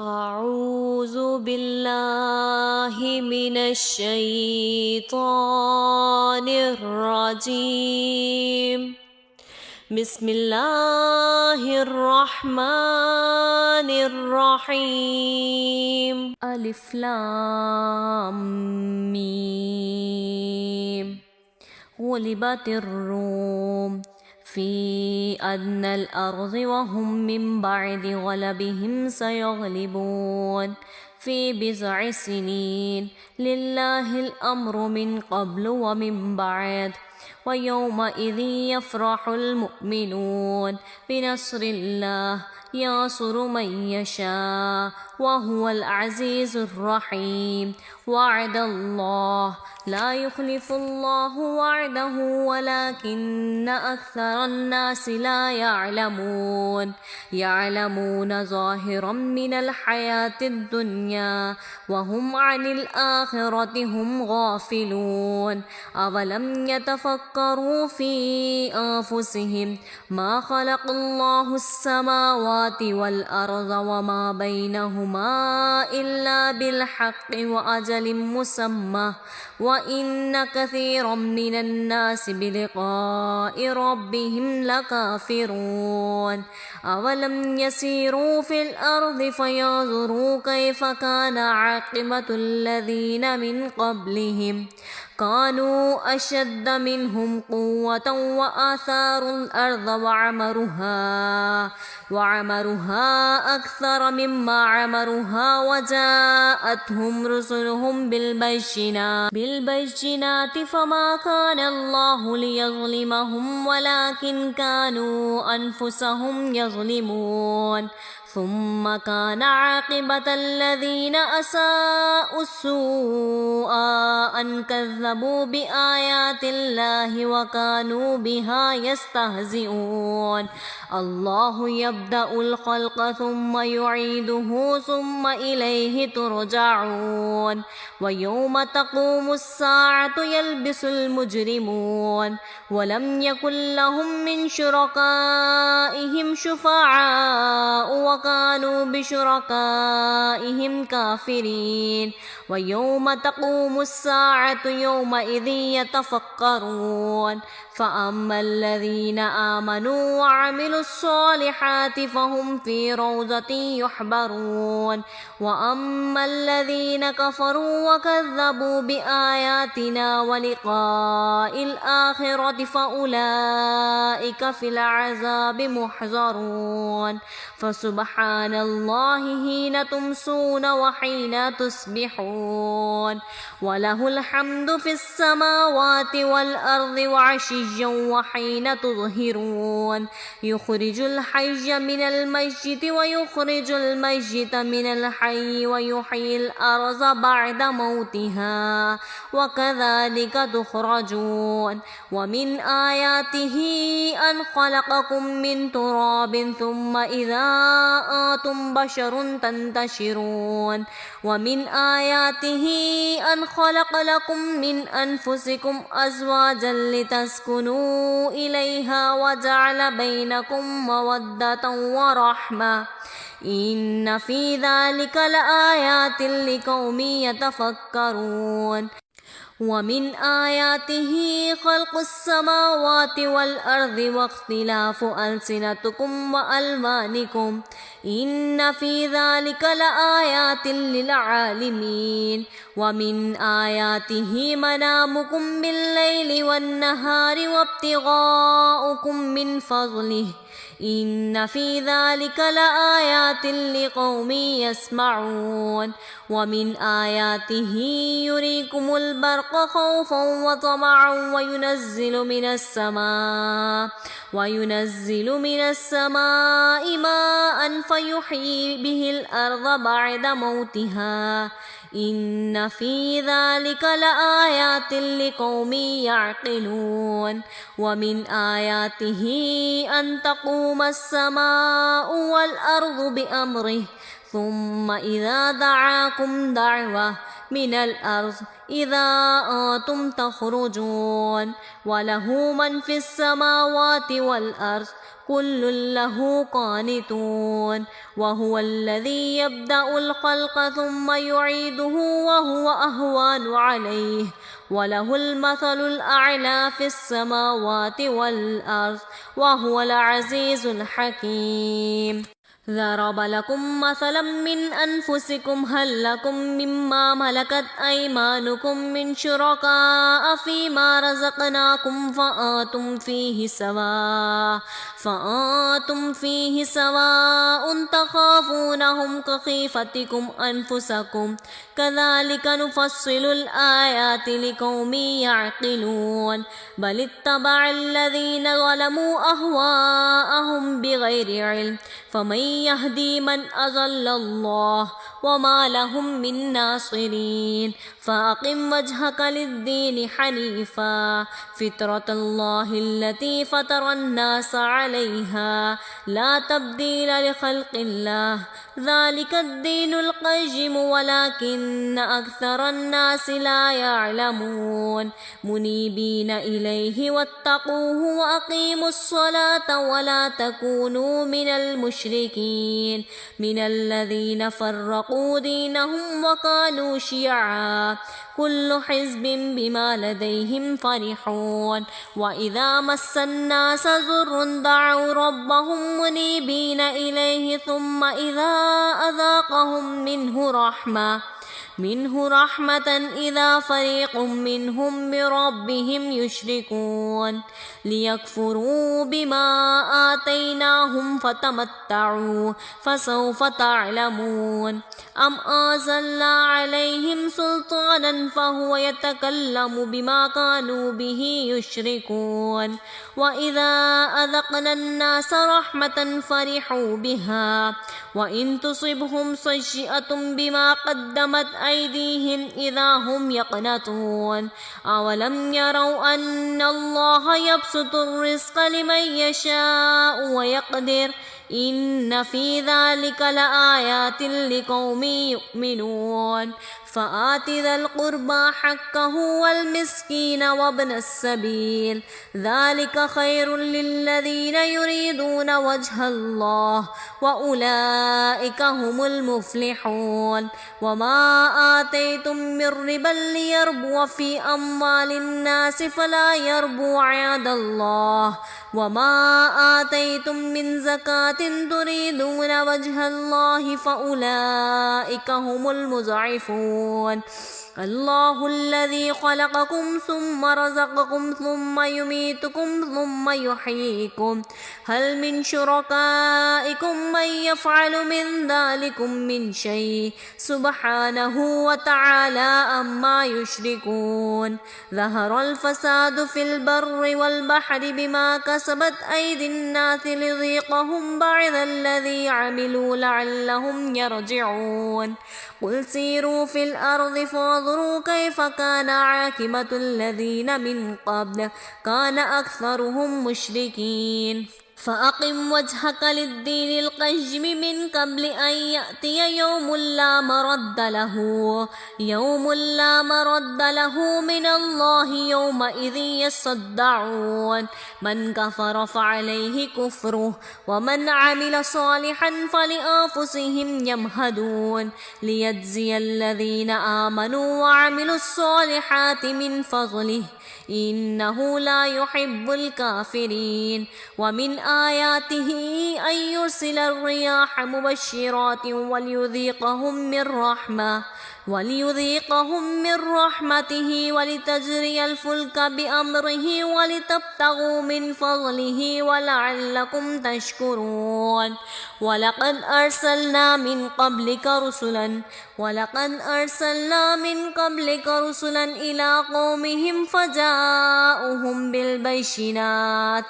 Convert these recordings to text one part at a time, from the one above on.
أعوذ بالله من الشيطان الرجيم. بسم الله الرحمن الرحيم. ألف لام ميم. غلبت الروم في أدنى الأرض وهم من بعد غلبهم سيغلبون في بضع سنين. لله الأمر من قبل ومن بعد ويومئذ يفرح المؤمنون بنصر الله ينصر من يشاء وهو العزيز الرحيم. وعد الله لا يخلف الله وعده ولكن أكثر الناس لا يعلمون. يعلمون ظاهرا من الحياة الدنيا وهم عن الآخرة هم غافلون. أولم يتفكروا في أنفسهم ما خلق الله السماوات والأرض وما بينهما إلا بالحق وأجل مسمى وإن كثيرا من الناس بلقاء ربهم لكافرون. أولم يسيروا في الأرض فينظروا كيف كان عاقبة الذين من قبلهم كانوا أشد منهم قوة وآثاروا الأرض وعمروها أكثر مما عمروها وجاءتهم رسلهم بالبينات فما كان الله ليظلمهم ولكن كانوا أنفسهم يظلمون. ثم كان عاقبة الذين أساءوا السوء أن كذبوا بآيات الله وكانوا بها يستهزئون. الله يبدأ الخلق ثم يعيده ثم إليه ترجعون. ويوم تقوم الساعة يلبس المجرمون ولم يكن لهم من شركائهم شفعاء وكانوا بشركائهم كافرين. ويوم تقوم الساعة يومئذ يتفكرون. فأما الذين آمنوا وعملوا الصالحات فهم في روضة يحبرون. وأما الذين كفروا وكذبوا بآياتنا ولقاء الآخرة فأولئك في العذاب محضرون. فسبحان الله حين تمسون وحين تصبحون وله الحمد في السماوات والأرض وعشيا وحين تظهرون. يخرج الحي من الميت ويخرج الميت من الحي ويحيي الأرض بعد موتها وكذلك تخرجون. ومن آياته أن خلقكم من تراب ثم إذا أنتم بشر تنتشرون. ومن آياته أن خلق لكم من أنفسكم أزواجا لتسكنوا إليها وجعل بينكم مودة ورحمة إن في ذلك لآيات لقوم يتفكرون. ومن آياته خلق السماوات والأرض واختلاف ألسنتكم وألوانكم إن في ذلك لآيات للعالمين. ومن آياته منامكم بالليل والنهار وابتغاؤكم من فضله إن في ذلك لآيات لقوم يسمعون. ومن آياته يريكم البرق خوفا وطمعا وينزل من السماء ماء فيحيي به الأرض بعد موتها إن في ذلك لآيات لقوم يعقلون. ومن آياته أن تقوم السماء والأرض بأمره ثم إذا دعاكم دعوة من الأرض إذا أنتم تخرجون وله من في السماوات والأرض كل له قانتون وهو الذي يبدأ الخلق ثم يعيده وهو أهون عليه وله المثل الأعلى في السماوات والأرض وهو العزيز الحكيم. ضرب لكم مثلا من أنفسكم هل لكم مما ملكت أيمانكم من شركاء فيما رزقناكم فأنتم فيه سواء تخافونهم كخيفتكم أنفسكم كذلك نفصل الآيات لقوم يعقلون بل اتبع الذين ظلموا أهواءهم بغير علم فمن يهدي من أضل الله وما لهم من ناصرين فأقم وجهك للدين حنيفا فطرة الله التي فطر الناس عليها لا تبديل لخلق الله ذلك الدين القيم ولكن أكثر الناس لا يعلمون منيبين إليه واتقوه وأقيموا الصلاة ولا تكونوا من المشركين من الذين فرقوا دينهم وكانوا شيعا كل حزب بما لديهم فرحون وإذا مس الناس ضر دعوا ربهم منيبين إليه ثم إذا أذاقهم منه رحمة إذا فريق منهم بربهم يشركون ليكفروا بما آتيناهم فتمتعوا فسوف تعلمون أم أنزلنا عليهم سلطانا فهو يتكلم بما كانوا به يشركون وإذا أذقنا الناس رحمة فرحوا بها وإن تصبهم سيئة بما قدمت أيديهم إذا هم يقنطون أولم يروا أن الله يبسط الرزق لمن يشاء ويقدر إن في ذلك لآيات لقوم يؤمنون فآت ذا القربى حقه والمسكين وابن السبيل ذلك خير للذين يريدون وجه الله وأولئك هم المفلحون وما آتيتم من ربا ليربو في أموال الناس فلا يربو عند الله وما آتيتم من زكاة تريدون وجه الله فأولئك هم المضعفون الله الذي خلقكم ثم رزقكم ثم يميتكم ثم يحييكم هل من شركائكم من يفعل من ذلكم من شيء سبحانه وتعالى عما يشركون ظهر الفساد في البر والبحر بما كسبت أيدي الناس ليذيقهم بعض الذي عملوا لعلهم يرجعون قل سيروا في الأرض فانظروا كيف كان عاقبة الذين من قبل كان أكثرهم مشركين فأقم وجهك للدين القيم من قبل أن يأتي يوم لا مرد له من الله يومئذ يصدعون من كفر فعليه كفره ومن عمل صالحا فلأنفسهم يمهدون ليجزي الذين آمنوا وعملوا الصالحات من فضله إنه لا يحب الكافرين ومن آياته أن يرسل الرياح مبشرات وليذيقهم من رحمته ولتجري الفلك بأمره ولتبتغوا من فضله ولعلكم تشكرون ولقد أرسلنا من قبلك رسلا إلى قومهم فجاءوهم بالبينات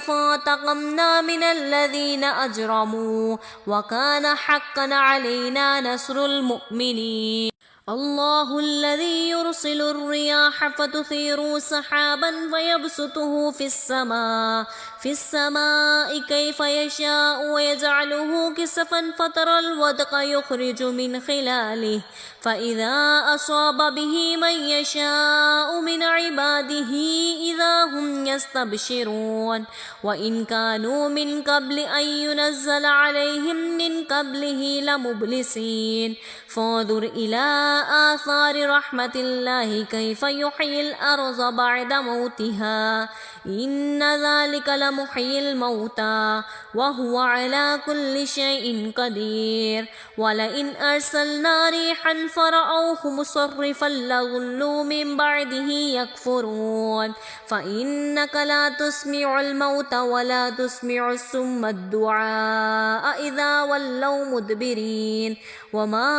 فانتقمنا من الذين أجرموا وكان حقا علينا نصر المؤمنين الله الذي يرسل الرياح فتثير سحابا فيبسطه في السماء كيف يشاء ويجعله كسفا فترى الودق يخرج من خلاله فإذا أصاب به من يشاء من عباده إذا هم يستبشرون وإن كانوا من قبل أن ينزل عليهم من قبله لمبلسين فانظر إلى آثار رحمة الله كيف يحيي الأرض بعد موتها إن ذلك لمحيي الموتى وهو على كل شيء قدير ولئن أرسلنا ريحا فرأوه مصرفا لظلوا من بعده يكفرون فإنك لا تسمع الموتى ولا تسمع الصم الدعاء إذا ولوا مدبرين وما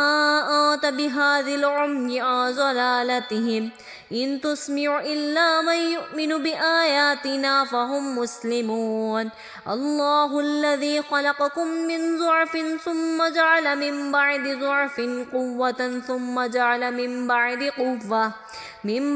أنت بهذه العمي عن ضلالتهم إن تسمع إلا من يؤمن بآياتنا فهم مسلمون الله الذي خلقكم من ضعف ثم جعل من بعد ضعف قوة ثم جعل من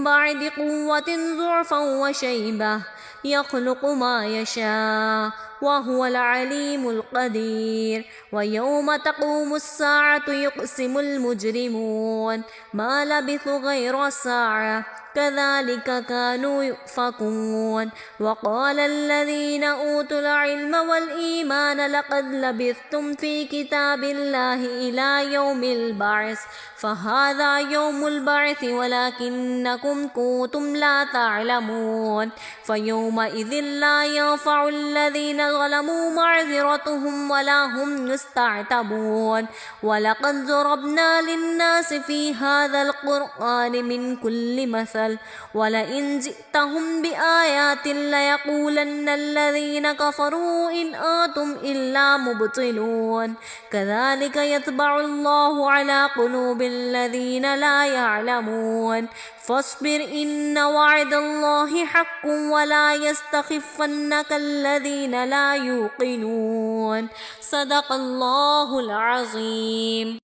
بعد قوة ضعفا وشيبة يخلق ما يشاء وهو العليم القدير ويوم تقوم الساعة يقسم المجرمون ما لبثوا غير ساعة كذلك كانوا يؤفكون وقال الذين أوتوا العلم والإيمان لقد لبثتم في كتاب الله إلى يوم البعث فهذا يوم البعث ولكنكم كنتم لا تعلمون فيومئذ لا ينفع الذين ظلموا معذرتهم ولا هم يستعتبون ولقد ضربنا للناس في هذا القرآن من كل مثل ولئن جئتهم بآيات ليقولن الذين كفروا إن أنتم إلا مبطلون كذلك يطبع الله على قلوب الذين لا يعلمون فاصبر إن وعد الله حق ولا يستخفنك الذين لا يوقنون صدق الله العظيم.